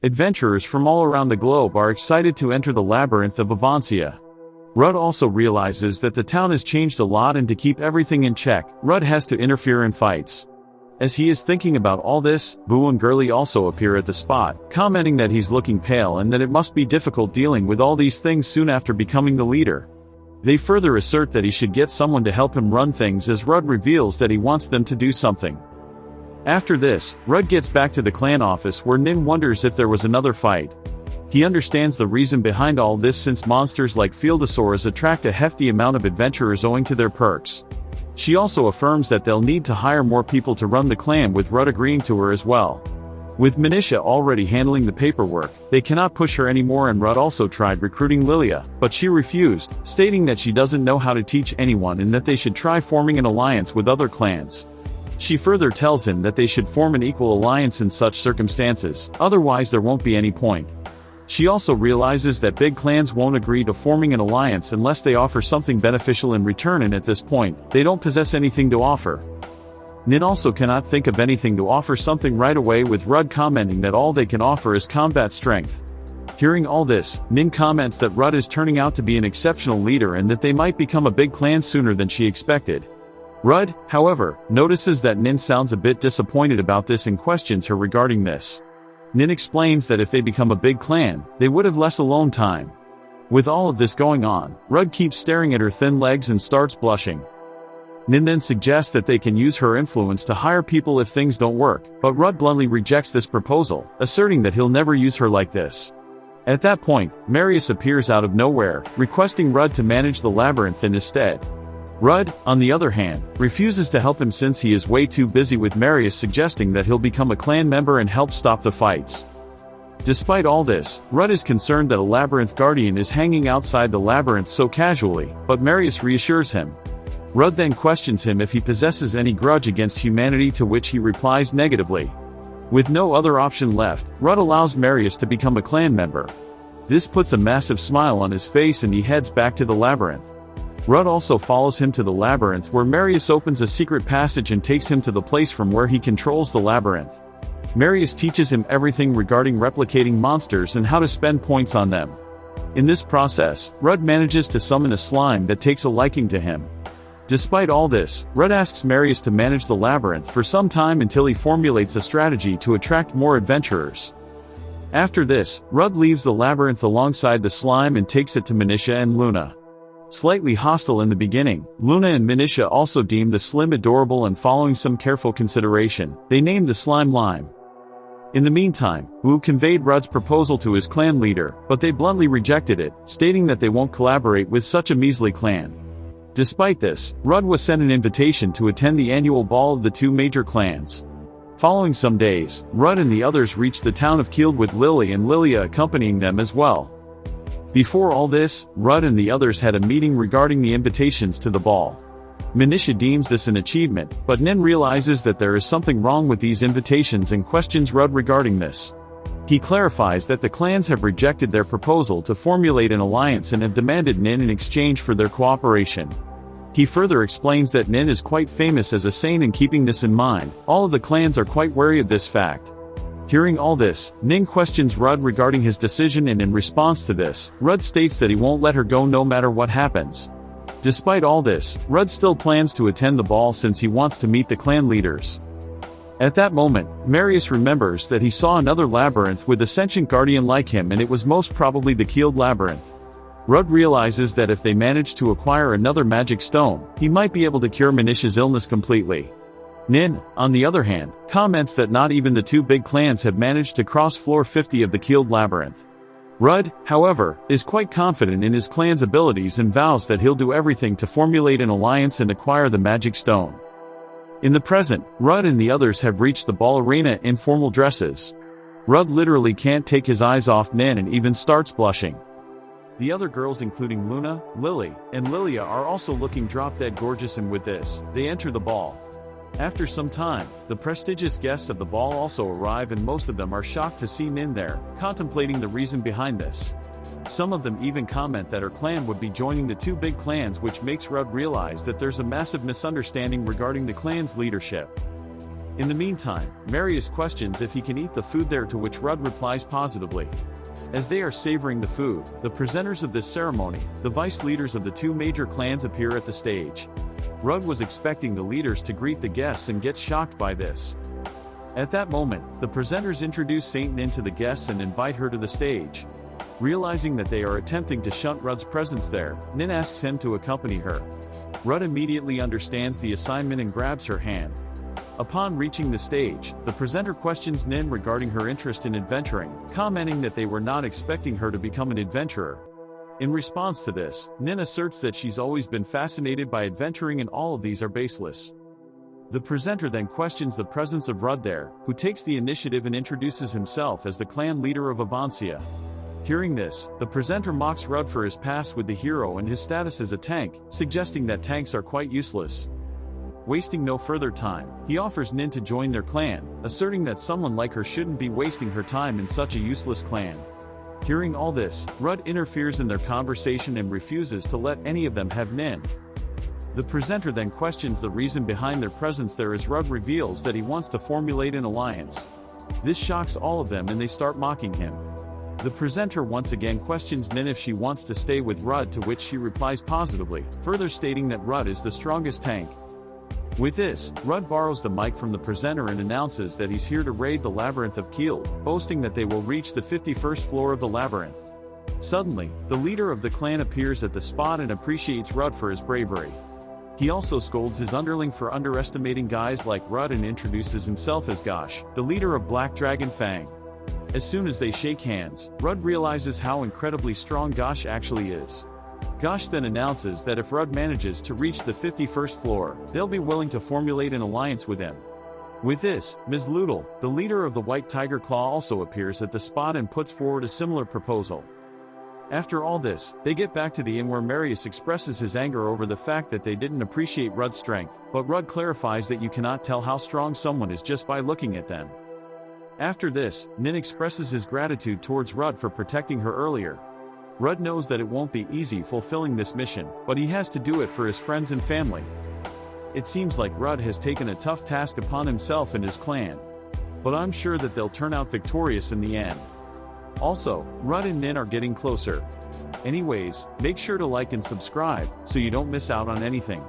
Adventurers from all around the globe are excited to enter the Labyrinth of Avancia. Rudd also realizes that the town has changed a lot, and to keep everything in check, Rudd has to interfere in fights. As he is thinking about all this, Boo and Girly also appear at the spot, commenting that he's looking pale and that it must be difficult dealing with all these things soon after becoming the leader. They further assert that he should get someone to help him run things, as Rudd reveals that he wants them to do something. After this, Rudd gets back to the clan office where Nin wonders if there was another fight. He understands the reason behind all this, since monsters like Fieldosaurs attract a hefty amount of adventurers owing to their perks. She also affirms that they'll need to hire more people to run the clan, with Rudd agreeing to her as well. With Manisha already handling the paperwork, they cannot push her anymore, and Rudd also tried recruiting Lilia, but she refused, stating that she doesn't know how to teach anyone and that they should try forming an alliance with other clans. She further tells him that they should form an equal alliance in such circumstances, otherwise there won't be any point. She also realizes that big clans won't agree to forming an alliance unless they offer something beneficial in return, and at this point, they don't possess anything to offer. Nin also cannot think of anything to offer something right away, with Rudd commenting that all they can offer is combat strength. Hearing all this, Nin comments that Rudd is turning out to be an exceptional leader and that they might become a big clan sooner than she expected. Rudd, however, notices that Nin sounds a bit disappointed about this and questions her regarding this. Nin explains that if they become a big clan, they would have less alone time. With all of this going on, Rudd keeps staring at her thin legs and starts blushing. Nin then suggests that they can use her influence to hire people if things don't work, but Rudd bluntly rejects this proposal, asserting that he'll never use her like this. At that point, Marius appears out of nowhere, requesting Rudd to manage the labyrinth in his stead. Rudd, on the other hand, refuses to help him since he is way too busy, with Marius suggesting that he'll become a clan member and help stop the fights. Despite all this, Rudd is concerned that a labyrinth guardian is hanging outside the labyrinth so casually, but Marius reassures him. Rudd then questions him if he possesses any grudge against humanity, to which he replies negatively. With no other option left, Rudd allows Marius to become a clan member. This puts a massive smile on his face and he heads back to the labyrinth. Rudd also follows him to the labyrinth, where Marius opens a secret passage and takes him to the place from where he controls the labyrinth. Marius teaches him everything regarding replicating monsters and how to spend points on them. In this process, Rudd manages to summon a slime that takes a liking to him. Despite all this, Rudd asks Marius to manage the labyrinth for some time until he formulates a strategy to attract more adventurers. After this, Rudd leaves the labyrinth alongside the slime and takes it to Manisha and Luna. Slightly hostile in the beginning, Luna and Manisha also deem the slime adorable, and following some careful consideration, they named the slime Lime. In the meantime, Wu conveyed Rudd's proposal to his clan leader, but they bluntly rejected it, stating that they won't collaborate with such a measly clan. Despite this, Rudd was sent an invitation to attend the annual ball of the two major clans. Following some days, Rudd and the others reached the town of Kield, with Lily and Lilia accompanying them as well. Before all this, Rudd and the others had a meeting regarding the invitations to the ball. Manisha deems this an achievement, but Nin realizes that there is something wrong with these invitations and questions Rudd regarding this. He clarifies that the clans have rejected their proposal to formulate an alliance and have demanded Nin in exchange for their cooperation. He further explains that Nin is quite famous as a saint, and keeping this in mind, all of the clans are quite wary of this fact. Hearing all this, Nin questions Rudd regarding his decision, and in response to this, Rudd states that he won't let her go no matter what happens. Despite all this, Rudd still plans to attend the ball since he wants to meet the clan leaders. At that moment, Marius remembers that he saw another labyrinth with a sentient guardian like him, and it was most probably the Kield labyrinth. Rudd realizes that if they manage to acquire another magic stone, he might be able to cure Manisha's illness completely. Nin, on the other hand, comments that not even the two big clans have managed to cross floor 50 of the Kield labyrinth. Rudd, however, is quite confident in his clan's abilities and vows that he'll do everything to formulate an alliance and acquire the magic stone. In the present, Rudd and the others have reached the ball arena in formal dresses. Rudd literally can't take his eyes off Nin and even starts blushing. The other girls, including Luna, Lily, and Lilia, are also looking drop-dead gorgeous, and with this, they enter the ball. After some time, the prestigious guests of the ball also arrive, and most of them are shocked to see Nin there, contemplating the reason behind this. Some of them even comment that her clan would be joining the two big clans, which makes Rudd realize that there's a massive misunderstanding regarding the clan's leadership. In the meantime, Marius questions if he can eat the food there, to which Rudd replies positively. As they are savoring the food, the presenters of this ceremony, the vice leaders of the two major clans, appear at the stage. Rudd was expecting the leaders to greet the guests and gets shocked by this. At that moment, the presenters introduce Saint Nin to the guests and invite her to the stage. Realizing that they are attempting to shunt Rudd's presence there, Nin asks him to accompany her. Rudd immediately understands the assignment and grabs her hand. Upon reaching the stage, the presenter questions Nin regarding her interest in adventuring, commenting that they were not expecting her to become an adventurer. In response to this, Nin asserts that she's always been fascinated by adventuring and all of these are baseless. The presenter then questions the presence of Rudd there, who takes the initiative and introduces himself as the clan leader of Avancia. Hearing this, the presenter mocks Rudd for his past with the hero and his status as a tank, suggesting that tanks are quite useless. Wasting no further time, he offers Nin to join their clan, asserting that someone like her shouldn't be wasting her time in such a useless clan. Hearing all this, Rudd interferes in their conversation and refuses to let any of them have Nin. The presenter then questions the reason behind their presence there, as Rudd reveals that he wants to formulate an alliance. This shocks all of them and they start mocking him. The presenter once again questions Nin if she wants to stay with Rudd, to which she replies positively, further stating that Rudd is the strongest tank. With this, Rudd borrows the mic from the presenter and announces that he's here to raid the Labyrinth of Kiel, boasting that they will reach the 51st floor of the Labyrinth. Suddenly, the leader of the clan appears at the spot and appreciates Rudd for his bravery. He also scolds his underling for underestimating guys like Rudd and introduces himself as Gosh, the leader of Black Dragon Fang. As soon as they shake hands, Rudd realizes how incredibly strong Gosh actually is. Gosh then announces that if Rudd manages to reach the 51st floor, they'll be willing to formulate an alliance with him. With this, Ms. Loodle, the leader of the White Tiger Claw, also appears at the spot and puts forward a similar proposal. After all this, they get back to the inn where Marius expresses his anger over the fact that they didn't appreciate Rudd's strength, but Rudd clarifies that you cannot tell how strong someone is just by looking at them. After this, Nin expresses his gratitude towards Rudd for protecting her earlier. Rudd knows that it won't be easy fulfilling this mission, but he has to do it for his friends and family. It seems like Rudd has taken a tough task upon himself and his clan. But I'm sure that they'll turn out victorious in the end. Also, Rudd and Nin are getting closer. Anyways, make sure to like and subscribe, so you don't miss out on anything.